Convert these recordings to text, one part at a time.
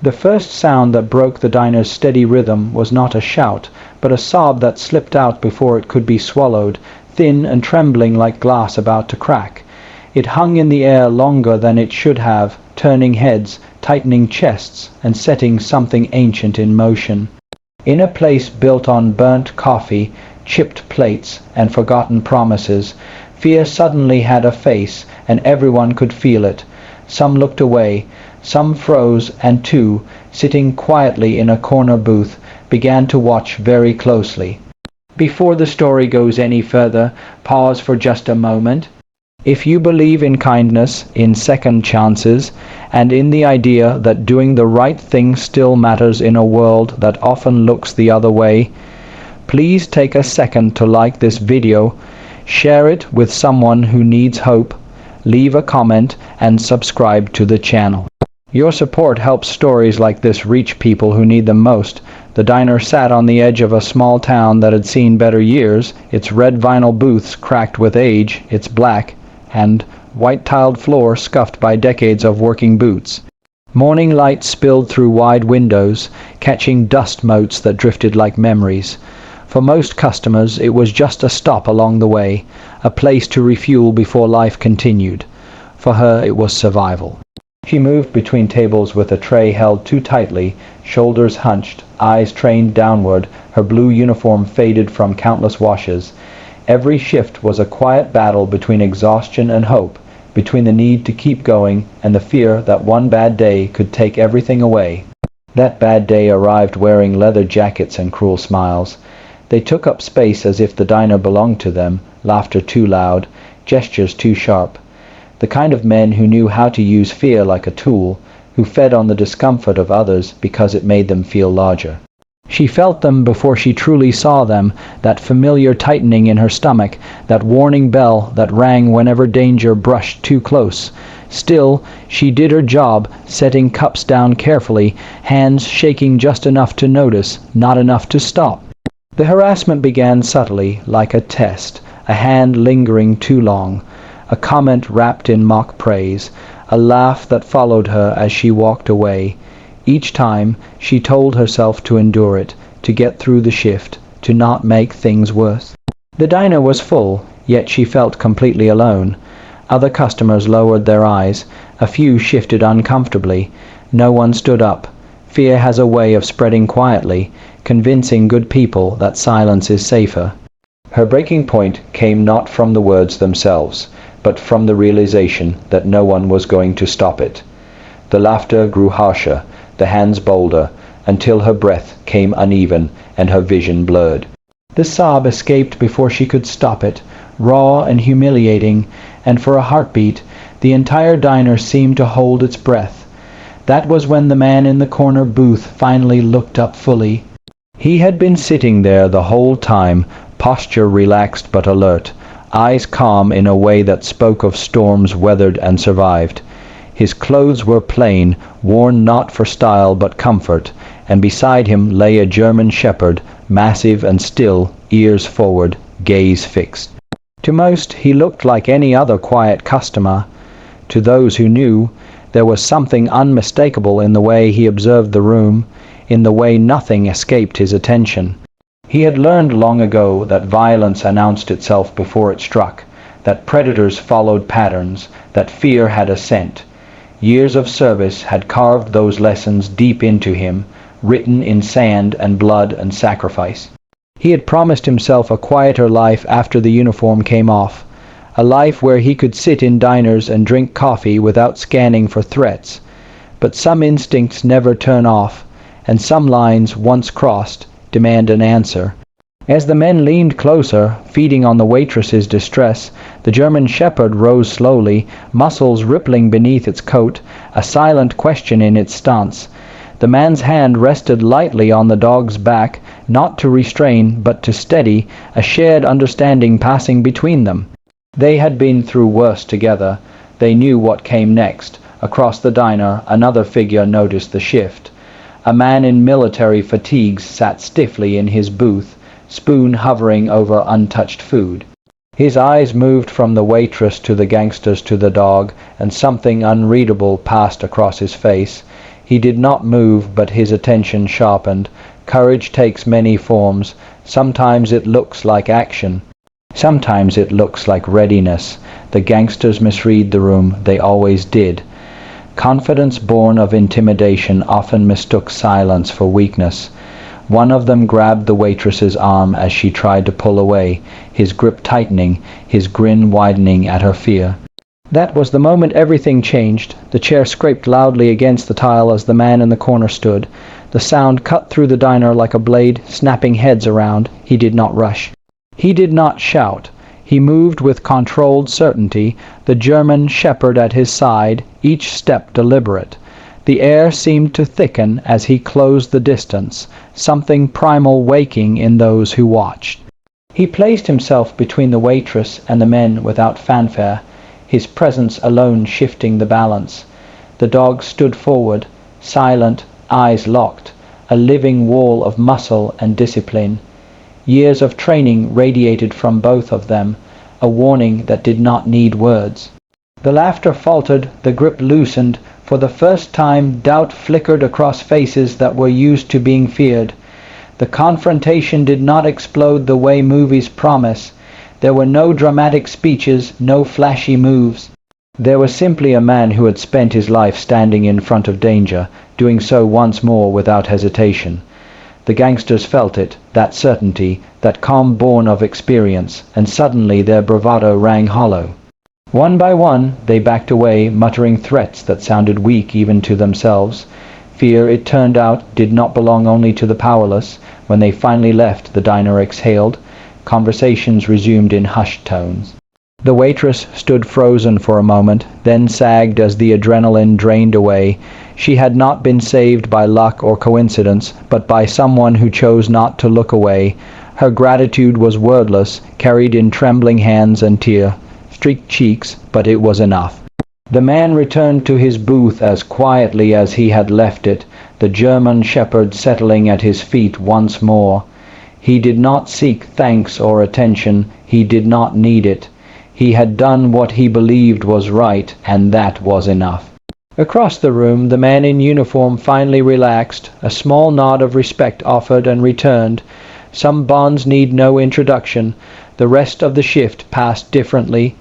The first sound that broke the diner's steady rhythm was not a shout, but a sob that slipped out before it could be swallowed, thin and trembling like glass about to crack. It hung in the air longer than it should have, turning heads, tightening chests, and setting something ancient in motion. In a place built on burnt coffee, chipped plates, and forgotten promises, fear suddenly had a face, and everyone could feel it. Some looked away, some froze, and two, sitting quietly in a corner booth, began to watch very closely. Before the story goes any further, pause for just a moment. If you believe in kindness, in second chances, and in the idea that doing the right thing still matters in a world that often looks the other way, please take a second to like this video, share it with someone who needs hope, leave a comment, and subscribe to the channel. Your support helps stories like this reach people who need them most. The diner sat on the edge of a small town that had seen better years, its red vinyl booths cracked with age, its black and white-tiled floor scuffed by decades of working boots. Morning light spilled through wide windows, catching dust motes that drifted like memories. For most customers, it was just a stop along the way, a place to refuel before life continued. For her, it was survival. She moved between tables with a tray held too tightly, shoulders hunched, eyes trained downward, her blue uniform faded from countless washes. Every shift was a quiet battle between exhaustion and hope, between the need to keep going and the fear that one bad day could take everything away. That bad day arrived wearing leather jackets and cruel smiles. They took up space as if the diner belonged to them, laughter too loud, gestures too sharp. The kind of men who knew how to use fear like a tool, who fed on the discomfort of others because it made them feel larger. She felt them before she truly saw them, that familiar tightening in her stomach, that warning bell that rang whenever danger brushed too close. Still, she did her job, setting cups down carefully, hands shaking just enough to notice, not enough to stop. The harassment began subtly, like a test, a hand lingering too long, a comment wrapped in mock praise, a laugh that followed her as she walked away. Each time, she told herself to endure it, to get through the shift, to not make things worse. The diner was full, yet she felt completely alone. Other customers lowered their eyes. A few shifted uncomfortably. No one stood up. Fear has a way of spreading quietly, convincing good people that silence is safer. Her breaking point came not from the words themselves, but from the realization that no one was going to stop it. The laughter grew harsher, the hands bolder, until her breath came uneven and her vision blurred. The sob escaped before she could stop it, raw and humiliating, and for a heartbeat, the entire diner seemed to hold its breath. That was when the man in the corner booth finally looked up fully. He had been sitting there the whole time, posture relaxed but alert, eyes calm in a way that spoke of storms weathered and survived. His clothes were plain, worn not for style but comfort, and beside him lay a German shepherd, massive and still, ears forward, gaze fixed. To most, he looked like any other quiet customer. To those who knew, there was something unmistakable in the way he observed the room, in the way nothing escaped his attention. He had learned long ago that violence announced itself before it struck, that predators followed patterns, that fear had a scent. Years of service had carved those lessons deep into him, written in sand and blood and sacrifice. He had promised himself a quieter life after the uniform came off, a life where he could sit in diners and drink coffee without scanning for threats. But some instincts never turn off, and some lines, once crossed, demand an answer. As the men leaned closer, feeding on the waitress's distress, the German shepherd rose slowly, muscles rippling beneath its coat, a silent question in its stance. The man's hand rested lightly on the dog's back, not to restrain, but to steady, a shared understanding passing between them. They had been through worse together. They knew what came next. Across the diner, another figure noticed the shift. A man in military fatigues sat stiffly in his booth, spoon hovering over untouched food. His eyes moved from the waitress to the gangsters to the dog, and something unreadable passed across his face. He did not move, but his attention sharpened. Courage takes many forms. Sometimes it looks like action. Sometimes it looks like readiness. The gangsters misread the room. They always did. Confidence born of intimidation often mistook silence for weakness. One of them grabbed the waitress's arm as she tried to pull away, his grip tightening, his grin widening at her fear. That was the moment everything changed. The chair scraped loudly against the tile as the man in the corner stood. The sound cut through the diner like a blade, snapping heads around. He did not rush. He did not shout. He moved with controlled certainty, the German shepherd at his side, each step deliberate. The air seemed to thicken as he closed the distance, something primal waking in those who watched. He placed himself between the waitress and the men without fanfare, his presence alone shifting the balance. The dog stood forward, silent, eyes locked, a living wall of muscle and discipline. Years of training radiated from both of them, a warning that did not need words. The laughter faltered, the grip loosened. For the first time, doubt flickered across faces that were used to being feared. The confrontation did not explode the way movies promise. There were no dramatic speeches, no flashy moves. There was simply a man who had spent his life standing in front of danger, doing so once more without hesitation. The gangsters felt it, that certainty, that calm born of experience, and suddenly their bravado rang hollow. One by one, they backed away, muttering threats that sounded weak even to themselves. Fear, it turned out, did not belong only to the powerless. When they finally left, the diner exhaled. Conversations resumed in hushed tones. The waitress stood frozen for a moment, then sagged as the adrenaline drained away. She had not been saved by luck or coincidence, but by someone who chose not to look away. Her gratitude was wordless, carried in trembling hands and streaked cheeks, but it was enough. The man returned to his booth as quietly as he had left it, the German shepherd settling at his feet once more. He did not seek thanks or attention. He did not need it. He had done what he believed was right, and that was enough. Across the room, the man in uniform finally relaxed, a small nod of respect offered and returned. Some bonds need no introduction. The rest of the shift passed differently.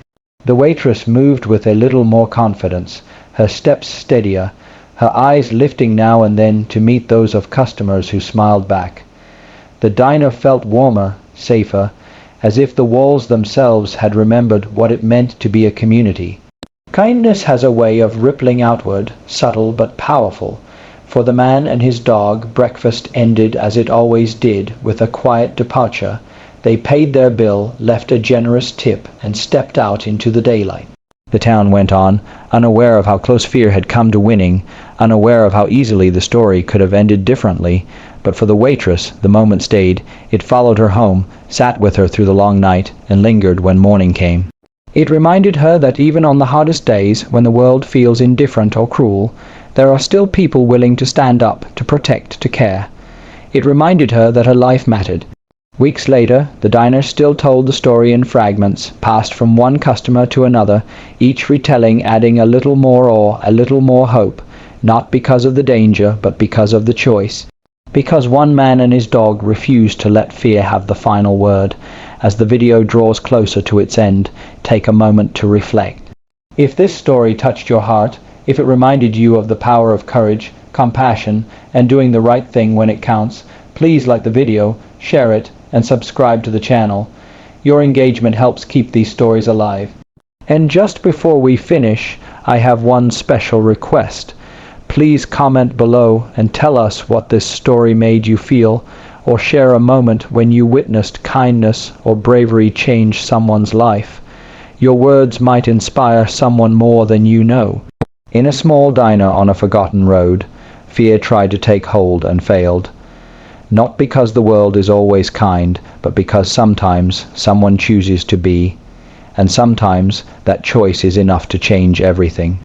The waitress moved with a little more confidence, her steps steadier, her eyes lifting now and then to meet those of customers who smiled back. The diner felt warmer, safer, as if the walls themselves had remembered what it meant to be a community. Kindness has a way of rippling outward, subtle but powerful. For the man and his dog, breakfast ended as it always did, with a quiet departure. They paid their bill, left a generous tip, and stepped out into the daylight. The town went on, unaware of how close fear had come to winning, unaware of how easily the story could have ended differently. But for the waitress, the moment stayed. It followed her home, sat with her through the long night, and lingered when morning came. It reminded her that even on the hardest days, when the world feels indifferent or cruel, there are still people willing to stand up, to protect, to care. It reminded her that her life mattered. Weeks later, the diner still told the story in fragments, passed from one customer to another, each retelling adding a little more awe, a little more hope, not because of the danger, but because of the choice. Because one man and his dog refused to let fear have the final word. As the video draws closer to its end, take a moment to reflect. If this story touched your heart, if it reminded you of the power of courage, compassion, and doing the right thing when it counts, please like the video, share it, and subscribe to the channel. Your engagement helps keep these stories alive. And just before we finish, I have one special request. Please comment below and tell us what this story made you feel, or share a moment when you witnessed kindness or bravery change someone's life. Your words might inspire someone more than you know. In a small diner on a forgotten road, fear tried to take hold and failed. Not because the world is always kind, but because sometimes someone chooses to be, and sometimes that choice is enough to change everything.